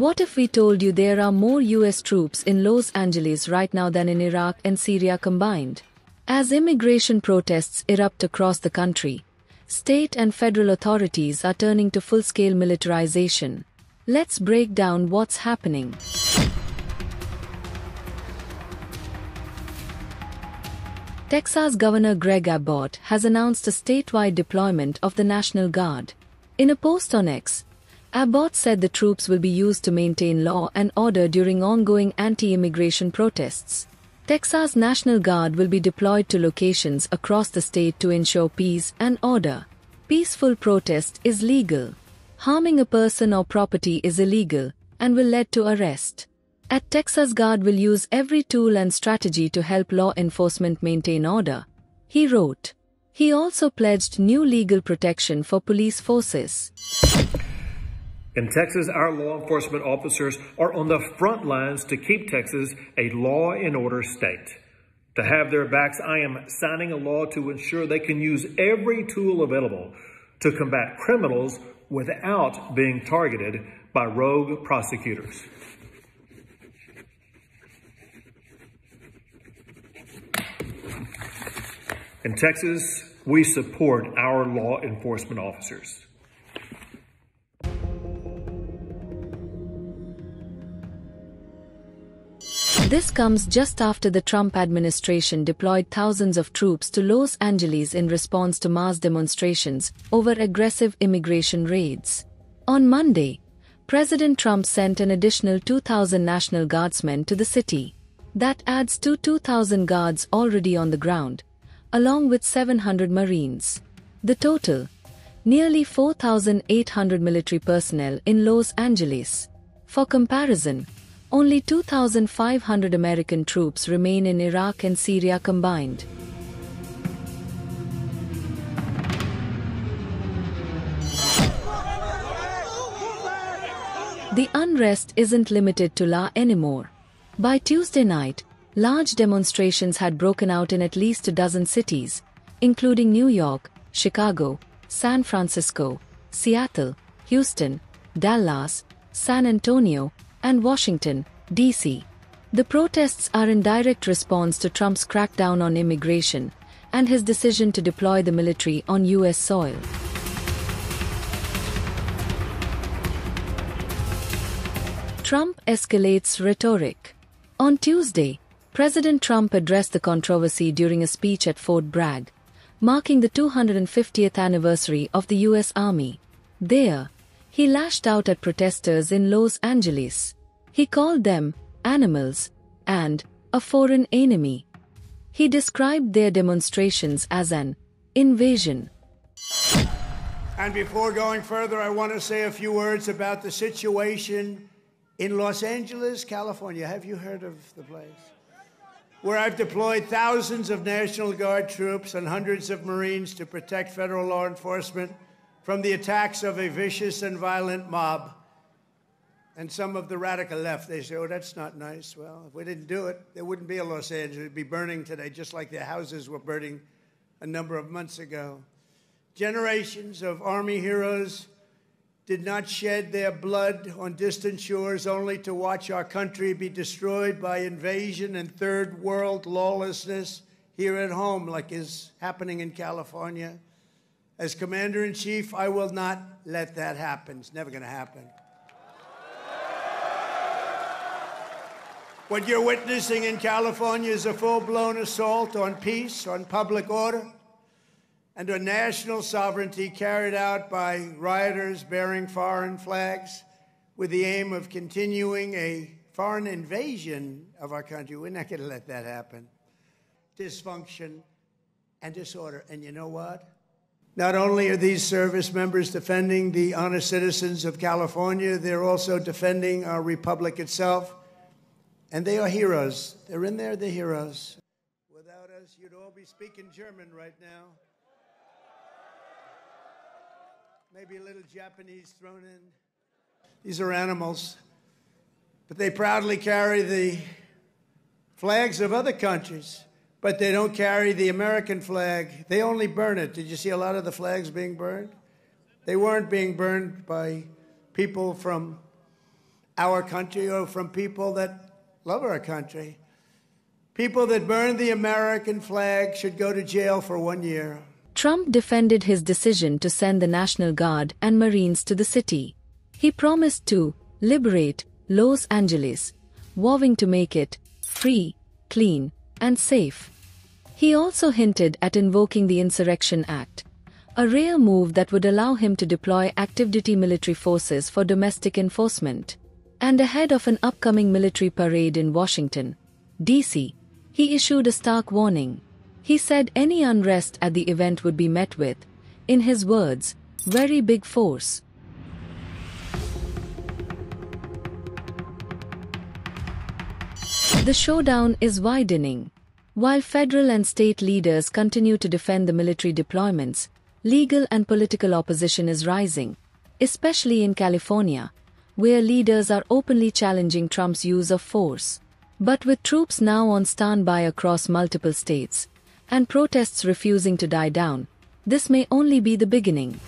What if we told you there are more US troops in Los Angeles right now than in Iraq and Syria combined? As immigration protests erupt across the country, state and federal authorities are turning to full-scale militarization. Let's break down what's happening. Texas Governor Greg Abbott has announced a statewide deployment of the National Guard. In a post on X, Abbott said the troops will be used to maintain law and order during ongoing anti-immigration protests. Texas National Guard will be deployed to locations across the state to ensure peace and order. Peaceful protest is legal. Harming a person or property is illegal and will lead to arrest. At Texas Guard will use every tool and strategy to help law enforcement maintain order, he wrote. He also pledged new legal protection for police forces. In Texas, our law enforcement officers are on the front lines to keep Texas a law and order state. To have their backs, I am signing a law to ensure they can use every tool available to combat criminals without being targeted by rogue prosecutors. In Texas, we support our law enforcement officers. This comes just after the Trump administration deployed thousands of troops to Los Angeles in response to mass demonstrations over aggressive immigration raids. On Monday, President Trump sent an additional 2,000 National Guardsmen to the city. That adds to 2,000 guards already on the ground, along with 700 Marines. The total, nearly 4,800 military personnel in Los Angeles. For comparison, only 2,500 American troops remain in Iraq and Syria combined. The unrest isn't limited to La anymore. By Tuesday night, large demonstrations had broken out in at least a dozen cities, including New York, Chicago, San Francisco, Seattle, Houston, Dallas, San Antonio, and Washington, D.C. The protests are in direct response to Trump's crackdown on immigration and his decision to deploy the military on U.S. soil. Trump escalates rhetoric. On Tuesday, President Trump addressed the controversy during a speech at Fort Bragg, marking the 250th anniversary of the U.S. Army. There, he lashed out at protesters in Los Angeles. He called them animals and a foreign enemy. He described their demonstrations as an invasion. And before going further, I want to say a few words about the situation in Los Angeles, California. Have you heard of the place? Where I've deployed thousands of National Guard troops and hundreds of Marines to protect federal law enforcement from the attacks of a vicious and violent mob. And some of the radical left, they say, oh, that's not nice. Well, if we didn't do it, there wouldn't be a Los Angeles. It would be burning today, just like their houses were burning a number of months ago. Generations of Army heroes did not shed their blood on distant shores only to watch our country be destroyed by invasion and third world lawlessness here at home, like is happening in California. As Commander-in-Chief, I will not let that happen. It's never going to happen. What you're witnessing in California is a full-blown assault on peace, on public order, and on national sovereignty carried out by rioters bearing foreign flags with the aim of continuing a foreign invasion of our country. We're not going to let that happen. Dysfunction and disorder. And you know what? Not only are these service members defending the honest citizens of California, they're also defending our republic itself. And they are heroes. They're in there, they're heroes. Without us, you'd all be speaking German right now. Maybe a little Japanese thrown in. These are animals. But they proudly carry the flags of other countries. But they don't carry the American flag. They only burn it. Did you see a lot of the flags being burned? They weren't being burned by people from our country or from people that love our country. People that burn the American flag should go to jail for 1 year. Trump defended his decision to send the National Guard and Marines to the city. He promised to liberate Los Angeles, vowing to make it free, clean, and safe. He also hinted at invoking the Insurrection Act, a rare move that would allow him to deploy active-duty military forces for domestic enforcement. And ahead of an upcoming military parade in Washington, D.C., he issued a stark warning. He said any unrest at the event would be met with, in his words, very big force. The showdown is widening. While federal and state leaders continue to defend the military deployments, legal and political opposition is rising, especially in California, where leaders are openly challenging Trump's use of force. But with troops now on standby across multiple states, and protests refusing to die down, this may only be the beginning.